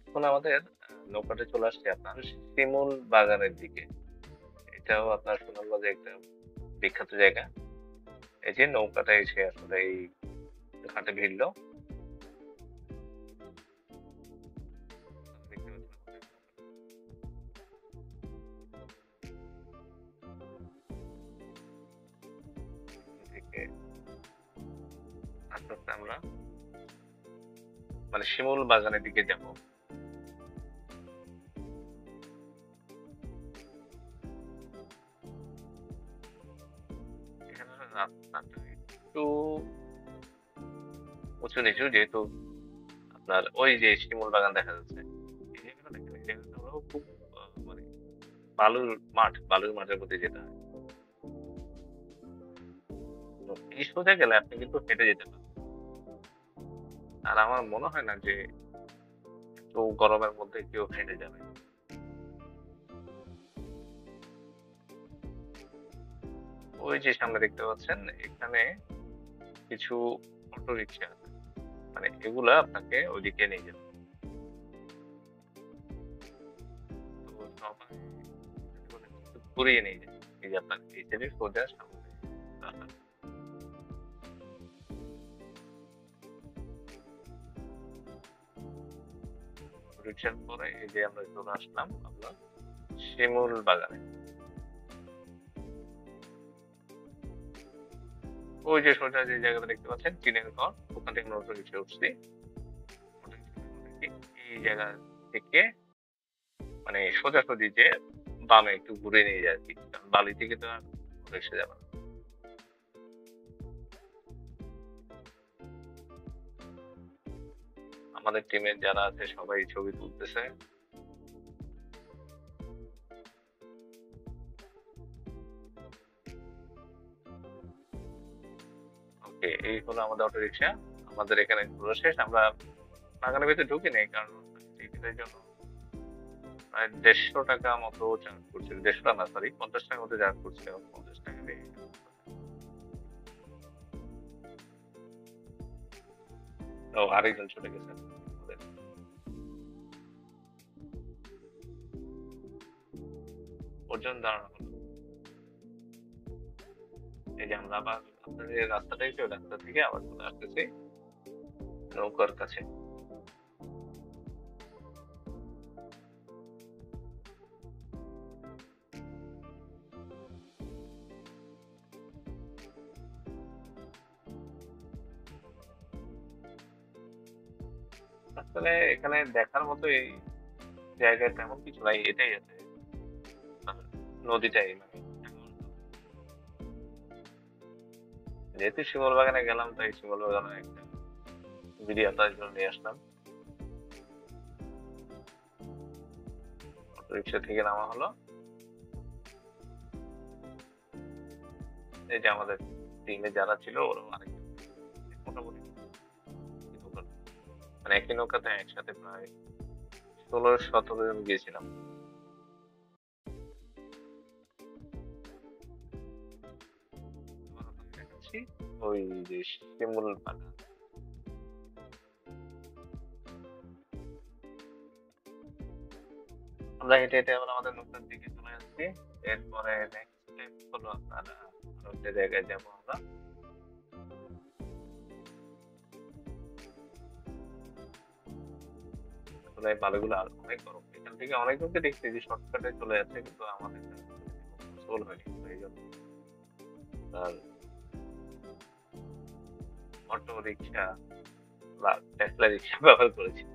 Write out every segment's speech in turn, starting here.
এখন আমাদের নৌকাটা চলে আসছে আপনার শিমুল বাগানের দিকে। এটাও আপনার সুনামগঞ্জে একটা বিখ্যাত জায়গা। এই যে নৌকাটা এসে আসলে এই ঘাটে ভিড়লো। দেখতে পাচ্ছেন এখান থেকে আস্তে আস্তে আমরা মানে শিমুল বাগানের দিকে যাব। এখানে রাস্তাটা একটু উঁচু নিচু, যেহেতু আপনার ওই যে শিমুল বাগান দেখা যাচ্ছে। এই জায়গাটা দেখেন, এই জায়গাটা হলো খুব মানে বালুর মাঠের মধ্যে যেতে হয়। তো এই সোজা গেলে আপনি কিন্তু হেঁটে যেতে পারেন। আর আমার মনে হয় না যে এত গরমের মধ্যে কেউ হেঁটে যাবে। ওই যে সামনে দেখতে পাচ্ছেন, এখানে কিছু অটোরিকশা আছে। মানে এগুলা আপনাকে ওইদিকে নিয়ে যাবে। তো সবাই একটু ঘুরিয়ে নিয়ে যায়। এই যে আপনার এই সাইডে সোজা সামনে রাস্তা। রিক্সার পরে এই যে আমরা চলে আসলাম আপনার শিমুল বাগানে। ওই যে সোজা যে জায়গাটা দেখতে পাচ্ছেন টিনের ঘর, ওখান থেকে আমরা অটোরিকশায় উঠছি। অটোরিকশায় উঠে এই জায়গা থেকে মানে সোজাসুজি যে বামে একটু ঘুরে নিয়ে যায় আরকি। কারণ বালি থেকে তো আর অটোরিকশা যাবে না। আমাদের টিমের যারা আছে সবাই ছবি তুলতেছে। ওকে, এই হলো আমাদের অটোরিকশা। আমাদের এখানে ঘোরা শেষ। আমরা বাগানের ভিতরে ঢুকি নাই, কারণ টিকিটের জন্য প্রায় ১৫০ টাকা মতো চার্জ করছিল। ১৫০ না, সরি, ৫০ টাকার মতো চার্জ করছিল। ৫০ টাকা দিয়ে ও আরেকজন ছুটে গেছেন আমাদের। পর্যন্ত দাঁড়ানো হলো। এই যে আমরা আবার আপনার যে রাস্তাটা আছে, ওই রাস্তা থেকে আবার চলে আসতেছি নৌকার কাছে। আসলে এখানে দেখার মতো এই জায়গায় তেমন কিছু নাই। এটাই আছে আপনার নদীটাই মানে এমন। যেহেতু শিমুল বাগানে গেলাম, তাই শিমুল বাগানে একটা ভিডিও আপনাদের জন্য নিয়ে আসলাম। অটোরিকশা থেকে নামা হলো। এই যে আমাদের টিমে যারা ছিল ওরাও আরেকজন মোটামুটি নৌকা, মানে একই নৌকাতে একসাথে প্রায় ১৬-১৭ জন গিয়েছিলাম। এবার আপনাকে দেখাচ্ছি ওই যে শিমুল বাগান। আমরা হেঁটে হেঁটে আবার আমাদের নৌকার দিকে চলে যাচ্ছি। এরপরে নেক্সট স্টেপ হলো আপনার আরো একটা জায়গায় যাবো আমরা। আসলে বালুগুলো আর অনেক গরম। এখান থেকে অনেকজনকে দেখছি যে শর্টকাটে চলে যাচ্ছে, কিন্তু আমাদের গোসল হয়নি। তো এই জন্য আর অটো রিক্সা বা টেসলা রিক্সা ব্যবহার করেছি।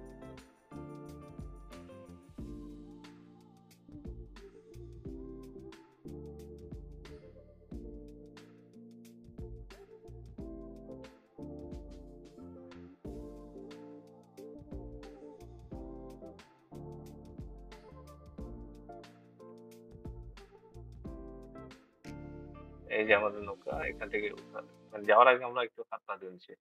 এই যে আমাদের নৌকা, এখান থেকে মানে যাওয়ার আগে আমরা একটু হাত পা ধুয়েছি।